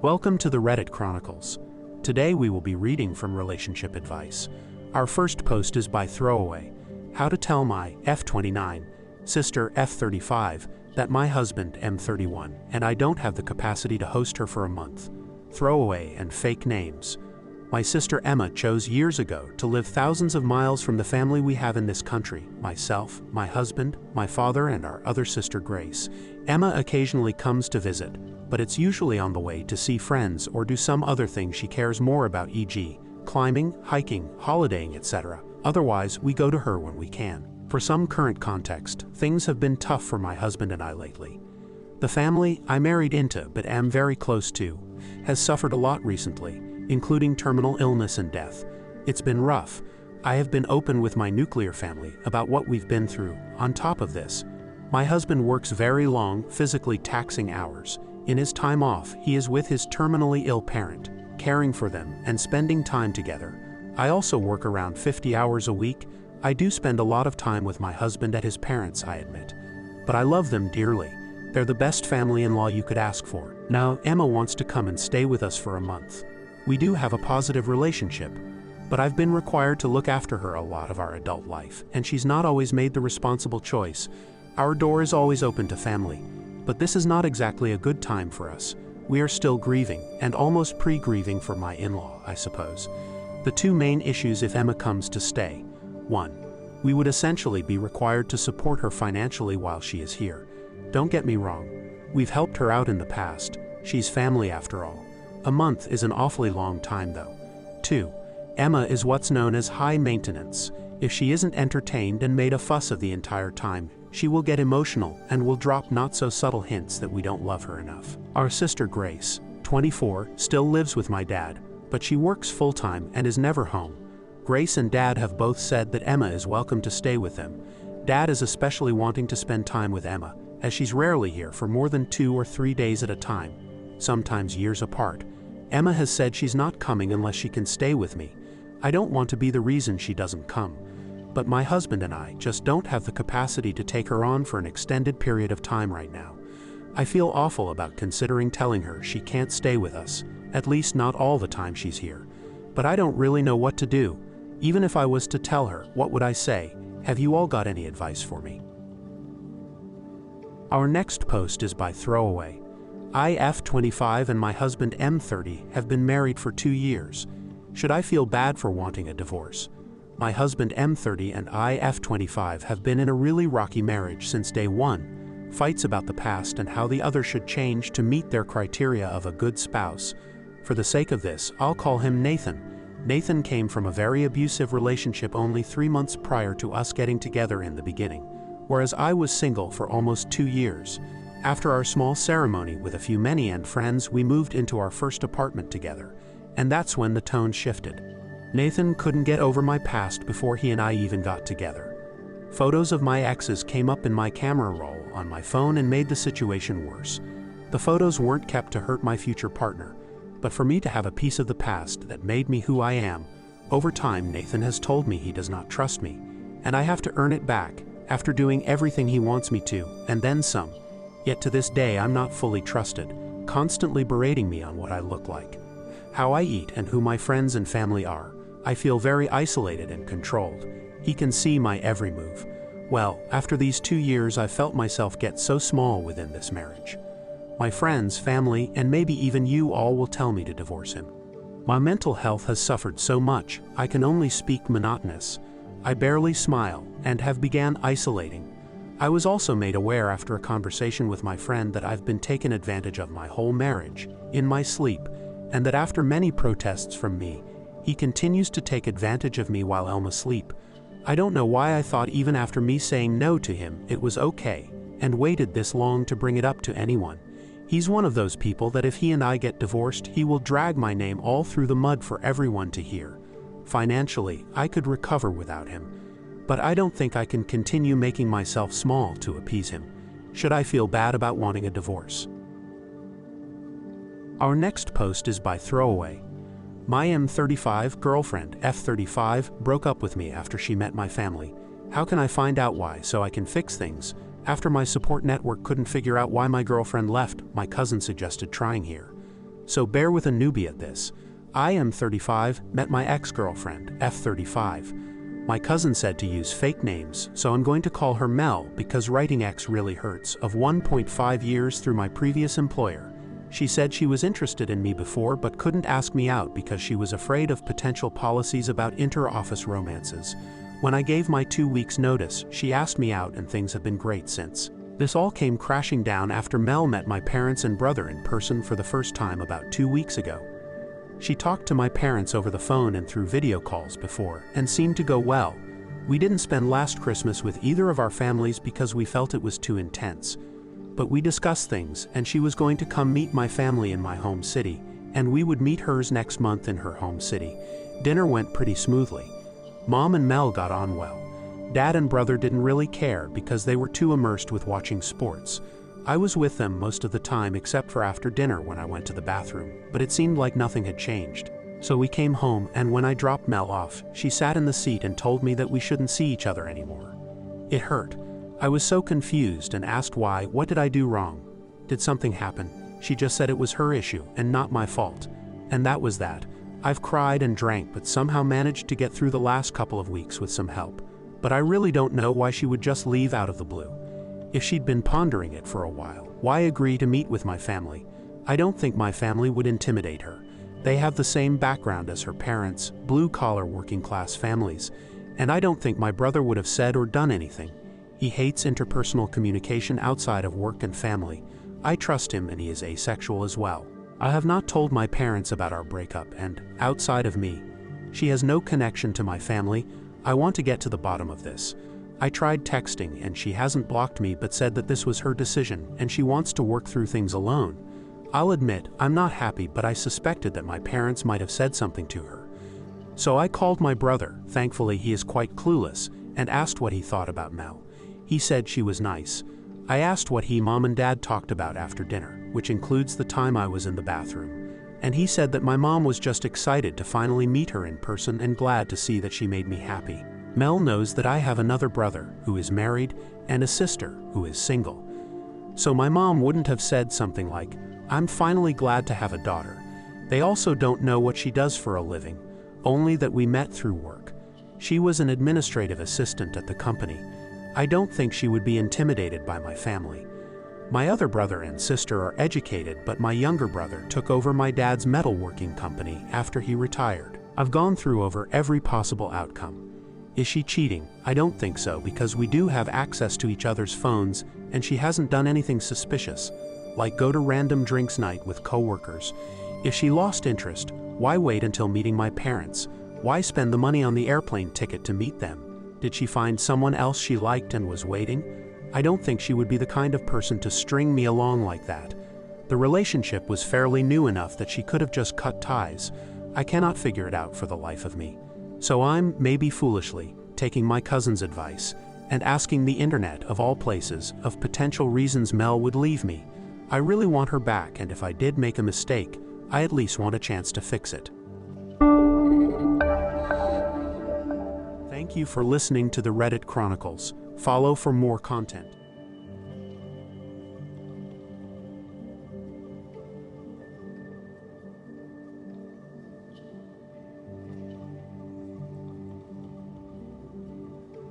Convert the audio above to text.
Welcome to the Reddit Chronicles. Today we will be reading from Relationship Advice. Our first post is by Throwaway. How to tell my F29 sister F35 that my husband M31 and I don't have the capacity to host her for a month. Throwaway and fake names. My sister Emma chose years ago to live thousands of miles from the family we have in this country, myself, my husband, my father, and our other sister Grace. Emma occasionally comes to visit, but it's usually on the way to see friends or do some other thing she cares more about, e.g., climbing, hiking, holidaying, etc. Otherwise, we go to her when we can. For some current context, things have been tough for my husband and I lately. The family I married into but am very close to has suffered a lot recently, including terminal illness and death. It's been rough. I have been open with my nuclear family about what we've been through. On top of this, my husband works very long, physically taxing hours. In his time off, he is with his terminally ill parent, caring for them and spending time together. I also work around 50 hours a week. I do spend a lot of time with my husband at his parents', I admit. But I love them dearly. They're the best family-in-law you could ask for. Now, Emma wants to come and stay with us for a month. We do have a positive relationship, but I've been required to look after her a lot of our adult life, and she's not always made the responsible choice. Our door is always open to family, but this is not exactly a good time for us. We are still grieving, and almost pre-grieving for my in-law, I suppose. The two main issues if Emma comes to stay. 1. We would essentially be required to support her financially while she is here. Don't get me wrong. We've helped her out in the past. She's family after all. A month is an awfully long time though. 2. Emma is what's known as high maintenance. If she isn't entertained and made a fuss of the entire time, she will get emotional and will drop not so subtle hints that we don't love her enough. Our sister Grace, 24, still lives with my dad, but she works full-time and is never home. Grace and Dad have both said that Emma is welcome to stay with them. Dad is especially wanting to spend time with Emma, as she's rarely here for more than 2 or 3 days at a time, sometimes years apart. Emma has said she's not coming unless she can stay with me. I don't want to be the reason she doesn't come, but my husband and I just don't have the capacity to take her on for an extended period of time right now. I feel awful about considering telling her she can't stay with us, at least not all the time she's here, but I don't really know what to do. Even if I was to tell her, what would I say? Have you all got any advice for me? Our next post is by Throwaway. I, F25, and my husband, M30, have been married for 2 years. Should I feel bad for wanting a divorce? My husband, M30, and I, F25, have been in a really rocky marriage since day one. Fights about the past and how the other should change to meet their criteria of a good spouse. For the sake of this, I'll call him Nathan. Nathan came from a very abusive relationship only 3 months prior to us getting together in the beginning, whereas I was single for almost 2 years. After our small ceremony with a few and friends, we moved into our first apartment together, and that's when the tone shifted. Nathan couldn't get over my past before he and I even got together. Photos of my exes came up in my camera roll on my phone and made the situation worse. The photos weren't kept to hurt my future partner, but for me to have a piece of the past that made me who I am. Over time, Nathan has told me he does not trust me, and I have to earn it back after doing everything he wants me to, and then some. Yet to this day I'm not fully trusted, constantly berating me on what I look like, how I eat, and who my friends and family are. I feel very isolated and controlled. He can see my every move. Well, after these 2 years I felt myself get so small within this marriage. My friends, family, and maybe even you all will tell me to divorce him. My mental health has suffered so much, I can only speak monotonous. I barely smile and have began isolating. I was also made aware after a conversation with my friend that I've been taken advantage of my whole marriage, in my sleep, and that after many protests from me, he continues to take advantage of me while I'm asleep. I don't know why I thought even after me saying no to him, it was okay, and waited this long to bring it up to anyone. He's one of those people that if he and I get divorced, he will drag my name all through the mud for everyone to hear. Financially, I could recover without him, but I don't think I can continue making myself small to appease him. Should I feel bad about wanting a divorce? Our next post is by Throwaway. My M35 girlfriend, F35, broke up with me after she met my family. How can I find out why so I can fix things? After my support network couldn't figure out why my girlfriend left, my cousin suggested trying here. so bear with a newbie at this. I am 35, met my ex-girlfriend, F35. My cousin said to use fake names, so I'm going to call her Mel because writing X really hurts, of 1.5 years through my previous employer. She said she was interested in me before but couldn't ask me out because she was afraid of potential policies about inter-office romances. When I gave my 2 weeks notice, she asked me out and things have been great since. This all came crashing down after Mel met my parents and brother in person for the first time about 2 weeks ago. She talked to my parents over the phone and through video calls before, and seemed to go well. We didn't spend last Christmas with either of our families because we felt it was too intense. But we discussed things, and she was going to come meet my family in my home city, and we would meet hers next month in her home city. Dinner went pretty smoothly. Mom and Mel got on well. Dad and brother didn't really care because they were too immersed with watching sports. I was with them most of the time except for after dinner when I went to the bathroom, but it seemed like nothing had changed. So we came home, and when I dropped Mel off, she sat in the seat and told me that we shouldn't see each other anymore. It hurt. I was so confused and asked why. What did I do wrong? Did something happen? She just said it was her issue and not my fault. And that was that. I've cried and drank but somehow managed to get through the last couple of weeks with some help. But I really don't know why she would just leave out of the blue. If she'd been pondering it for a while, why agree to meet with my family? I don't think my family would intimidate her. They have the same background as her parents, blue-collar working-class families, and I don't think my brother would have said or done anything. He hates interpersonal communication outside of work and family. I trust him and he is asexual as well. I have not told my parents about our breakup and, outside of me, she has no connection to my family. I want to get to the bottom of this. I tried texting and she hasn't blocked me but said that this was her decision and she wants to work through things alone. I'll admit, I'm not happy, but I suspected that my parents might have said something to her. So I called my brother, thankfully he is quite clueless, and asked what he thought about Mel. He said she was nice. I asked what Mom and Dad talked about after dinner, which includes the time I was in the bathroom. And he said that my mom was just excited to finally meet her in person and glad to see that she made me happy. Mel knows that I have another brother who is married and a sister who is single. So my mom wouldn't have said something like, "I'm finally glad to have a daughter." They also don't know what she does for a living, only that we met through work. She was an administrative assistant at the company. I don't think she would be intimidated by my family. My other brother and sister are educated, but my younger brother took over my dad's metalworking company after he retired. I've gone through over every possible outcome. Is she cheating? I don't think so because we do have access to each other's phones and she hasn't done anything suspicious, like go to random drinks night with coworkers. If she lost interest, why wait until meeting my parents? Why spend the money on the airplane ticket to meet them? Did she find someone else she liked and was waiting? I don't think she would be the kind of person to string me along like that. The relationship was fairly new enough that she could have just cut ties. I cannot figure it out for the life of me. So I'm, maybe foolishly, taking my cousin's advice and asking the internet, of all places, of potential reasons Mel would leave me. I really want her back, and if I did make a mistake, I at least want a chance to fix it. Thank you for listening to the Reddit Chronicles. Follow for more content.